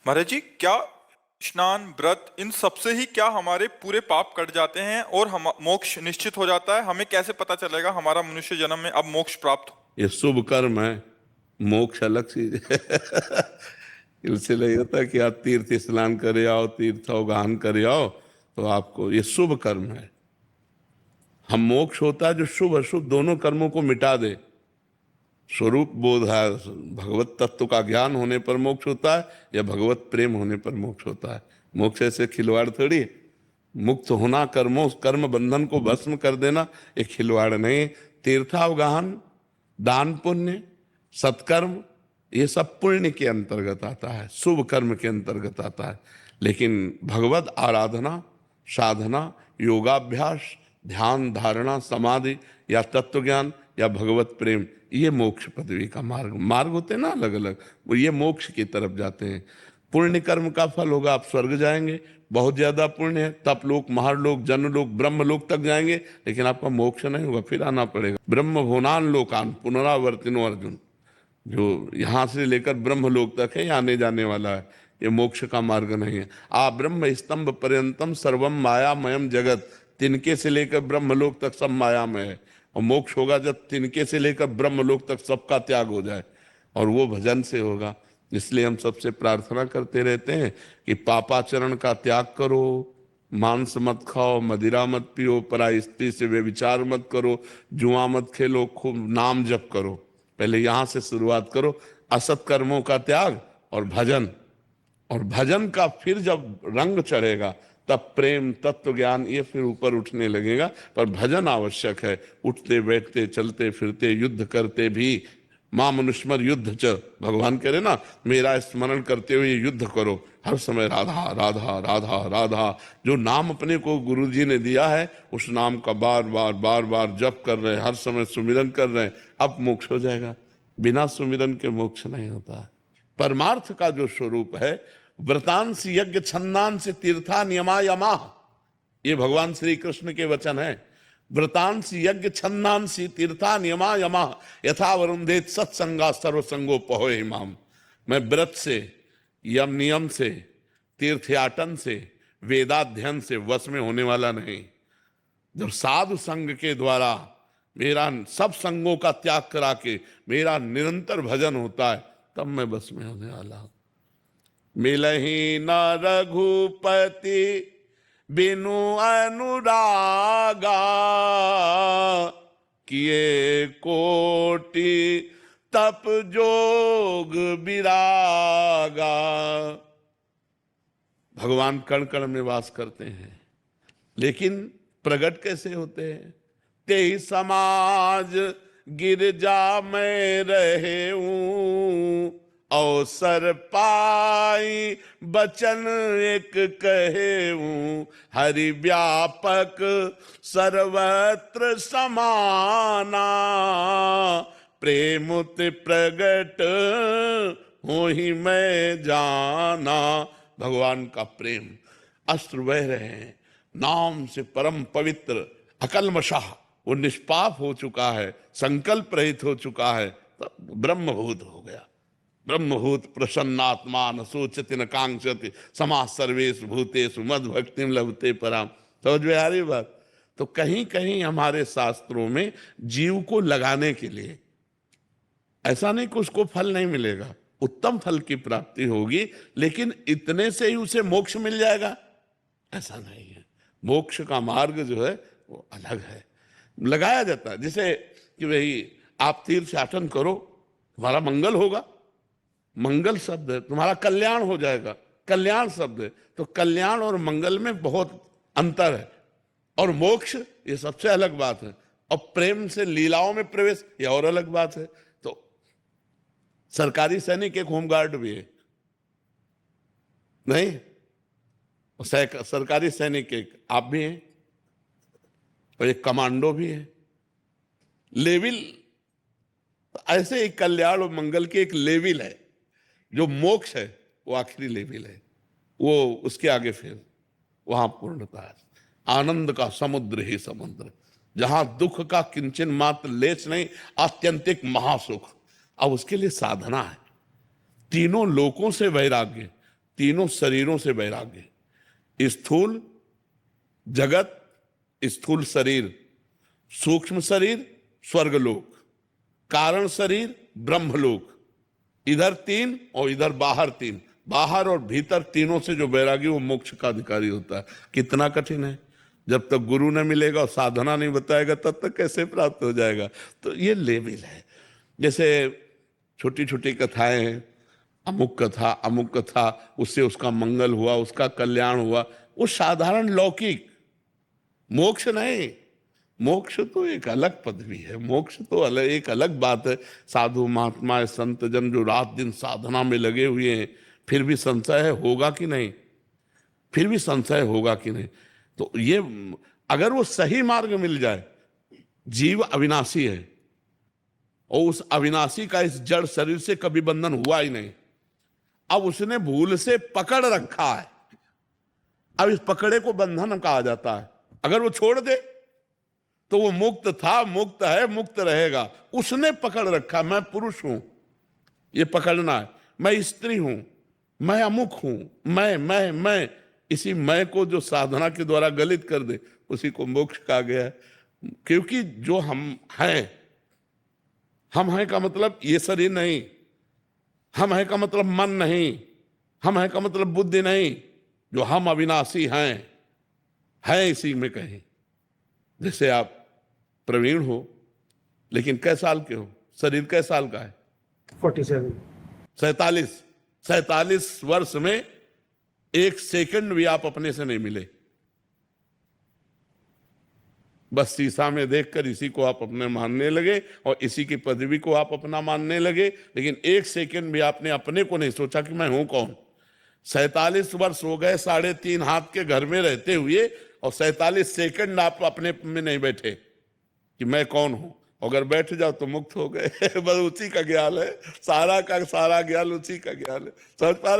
महाराज जी, क्या स्नान व्रत इन सब से ही क्या हमारे पूरे पाप कट जाते हैं और हम मोक्ष निश्चित हो जाता है? हमें कैसे पता चलेगा हमारा मनुष्य जन्म में अब मोक्ष प्राप्त हो? ये शुभ कर्म है। मोक्ष अलग चीज है। इससे नहीं होता कि आप तीर्थ स्नान करे आओ, तीर्थ अवगाहन करे आओ, तो आपको ये शुभ कर्म है। हम मोक्ष होता है जो शुभ अशुभ दोनों कर्मों को मिटा दे। स्वरूप बोध है, भगवत तत्व का ज्ञान होने पर मोक्ष होता है, या भगवत प्रेम होने पर मोक्ष होता है। मोक्ष ऐसे खिलवाड़ थोड़ी। मुक्त होना, कर्मों कर्म बंधन को भस्म कर देना, एक खिलवाड़ नहीं। तीर्थावगाहन, दान पुण्य, सत्कर्म, ये सब पुण्य के अंतर्गत आता है, शुभ कर्म के अंतर्गत आता है। लेकिन भगवत आराधना, साधना, योगाभ्यास, ध्यान, धारणा, समाधि या तत्व ज्ञान या भगवत प्रेम, ये मोक्ष पदवी का मार्ग मार्ग होते हैं ना अलग अलग, वो ये मोक्ष की तरफ जाते हैं। पुण्य कर्म का फल होगा, आप स्वर्ग जाएंगे, बहुत ज्यादा पुण्य है, तप लोक, महालोक, जनलोक, ब्रह्म लोक तक जाएंगे, लेकिन आपका मोक्ष नहीं होगा, फिर आना पड़ेगा। ब्रह्म भुवनान लोकान पुनरावर्तिनो अर्जुन, जो यहाँ से लेकर ब्रह्म लोक तक है, ये आने जाने वाला है, ये मोक्ष का मार्ग नहीं है। आ ब्रह्म स्तंभ पर्यंतम सर्वम मायामयम जगत, तिनके से लेकर ब्रह्म लोक तक सब मायामय है। और मोक्ष होगा जब तिनके से लेकर ब्रह्म लोक तक सबका त्याग हो जाए, और वो भजन से होगा। इसलिए हम सबसे प्रार्थना करते रहते हैं कि पापाचरण का त्याग करो, मांस मत खाओ, मदिरा मत पियो, पराई स्त्री से व्यभिचार मत करो, जुआ मत खेलो, खूब नाम जप करो। पहले यहां से शुरुआत करो, असत कर्मों का त्याग और भजन। और भजन का फिर जब रंग चढ़ेगा, तब प्रेम, तत्व ज्ञान, ये फिर ऊपर उठने लगेगा। पर भजन आवश्यक है। उठते बैठते चलते फिरते युद्ध करते भी, मां मनुष्मर युद्ध च, भगवान कह रहे ना, मेरा स्मरण करते हुए युद्ध करो। हर समय राधा राधा राधा राधा, जो नाम अपने को गुरु जी ने दिया है, उस नाम का बार बार बार बार जप कर रहे हैं, हर समय सुमिरन कर रहे हैं, अब मोक्ष हो जाएगा। बिना सुमिरन के मोक्ष नहीं होता है। परमार्थ का जो स्वरूप है, व्रतांश यज्ञ छंदांश तीर्था नियमा यमा, ये भगवान श्री कृष्ण के वचन है। व्रतांश यज्ञ छंदांसी तीर्था नियमा यमा, यथा वरुंधेत सत्संगा सर्वसंगो पहो इमाम। मैं व्रत से, यम नियम से, तीर्थयाटन से, वेदाध्ययन से वश में होने वाला नहीं। जब साधु संग के द्वारा मेरा सब संगों का त्याग करा के मेरा निरंतर भजन होता है, तब मैं बस में होने वाला हूं। मिलही न रघुपति बिनु अनुरागा, किए कोटि तप जोग विरागा। भगवान कण कण में वास करते हैं, लेकिन प्रकट कैसे होते हैं? ते समाज गिरजा में रहे हूं, अवसर पाई बचन एक कहे हूं, हरि व्यापक सर्वत्र समाना, प्रेमुत प्रगट हो ही मैं जाना। भगवान का प्रेम अस्त्र बह रहे हैं, नाम से परम पवित्र अकल्मषः, वो निष्पाप हो चुका है, संकल्प रहित हो चुका है, तब ब्रह्मभूत हो गया। ब्रह्मभूत प्रसन्नात्मा न सोचति न कांक्षति, समाज सर्वेषु भूतेषु मद भक्तिम लभते पराम। समझ में आ रही बात? तो कहीं कहीं हमारे शास्त्रों में जीव को लगाने के लिए, ऐसा नहीं कि उसको फल नहीं मिलेगा, उत्तम फल की प्राप्ति होगी, लेकिन इतने से ही उसे मोक्ष मिल जाएगा, ऐसा नहीं है। मोक्ष का मार्ग जो है वो अलग है, लगाया जाता है। जैसे कि भाई आप तीर्थयाटन करो, तुम्हारा मंगल होगा, मंगल शब्द है, तुम्हारा कल्याण हो जाएगा, कल्याण शब्द है। तो कल्याण और मंगल में बहुत अंतर है। और मोक्ष ये सबसे अलग बात है। और प्रेम से लीलाओं में प्रवेश ये और अलग बात है। तो सरकारी सैनिक एक होमगार्ड भी है, नहीं? सरकारी सैनिक एक आप भी हैं, और एक कमांडो भी है। लेवल ऐसे एक कल्याण और मंगल के एक लेवल है। जो मोक्ष है वो आखिरी लेवल है, वो उसके आगे फिर वहां पूर्णता है। आनंद का समुद्र ही समुद्र, जहां दुख का किंचन मात्र लेश नहीं, आत्यंतिक महासुख। अब उसके लिए साधना है, तीनों लोकों से वैराग्य, तीनों शरीरों से वैराग्य, स्थूल जगत, स्थूल शरीर, सूक्ष्म शरीर स्वर्गलोक, कारण शरीर ब्रह्मलोक, इधर 3 और इधर बाहर 3, बाहर और भीतर तीनों से जो वैरागी वो मोक्ष का अधिकारी होता है। कितना कठिन है, जब तक गुरु न मिलेगा और साधना नहीं बताएगा तब तक कैसे प्राप्त हो जाएगा। तो ये लेवल है। जैसे छोटी छोटी कथाएं हैं, अमुक कथा, उससे उसका मंगल हुआ, उसका कल्याण हुआ, वो साधारण लौकिक, मोक्ष नहीं। मोक्ष तो एक अलग पदवी है, मोक्ष तो अलग एक अलग बात है। साधु महात्मा संत जन जो रात दिन साधना में लगे हुए हैं, फिर भी संशय होगा कि नहीं, फिर भी संशय होगा कि नहीं। तो ये अगर वो सही मार्ग मिल जाए, जीव अविनाशी है और उस अविनाशी का इस जड़ शरीर से कभी बंधन हुआ ही नहीं। अब उसने भूल से पकड़ रखा है, अब इस पकड़े को बंधन कहा जाता है। अगर वो छोड़ दे तो वो मुक्त था, मुक्त है, मुक्त रहेगा। उसने पकड़ रखा, मैं पुरुष हूं, ये पकड़ना है, मैं स्त्री हूं, मैं अमुक हूं, मैं इसी मैं को जो साधना के द्वारा गलित कर दे उसी को मोक्ष कहा गया है। क्योंकि जो हम हैं का मतलब ये शरीर नहीं, हम है का मतलब मन नहीं, हम है का मतलब बुद्धि नहीं, जो हम अविनाशी हैं इसी में कहीं। जैसे आप प्रवीण हो लेकिन कै साल के हो, शरीर कै साल का है? 47। 47 वर्ष में 1 सेकंड भी आप अपने से नहीं मिले। बस शीशा में देखकर इसी को आप अपने मानने लगे और इसी की पदवी को आप अपना मानने लगे, लेकिन 1 सेकंड भी आपने अपने को नहीं सोचा कि मैं हूं कौन। 47 वर्ष हो गए 3.5 हाथ के घर में रहते हुए और 47 सेकंड आप अपने में नहीं बैठे कि मैं कौन हूं। अगर बैठ जाओ तो मुक्त हो गए। बस उसी का ज्ञान है, सारा का सारा ज्ञान उसी का ज्ञान है। समझ पा रहे?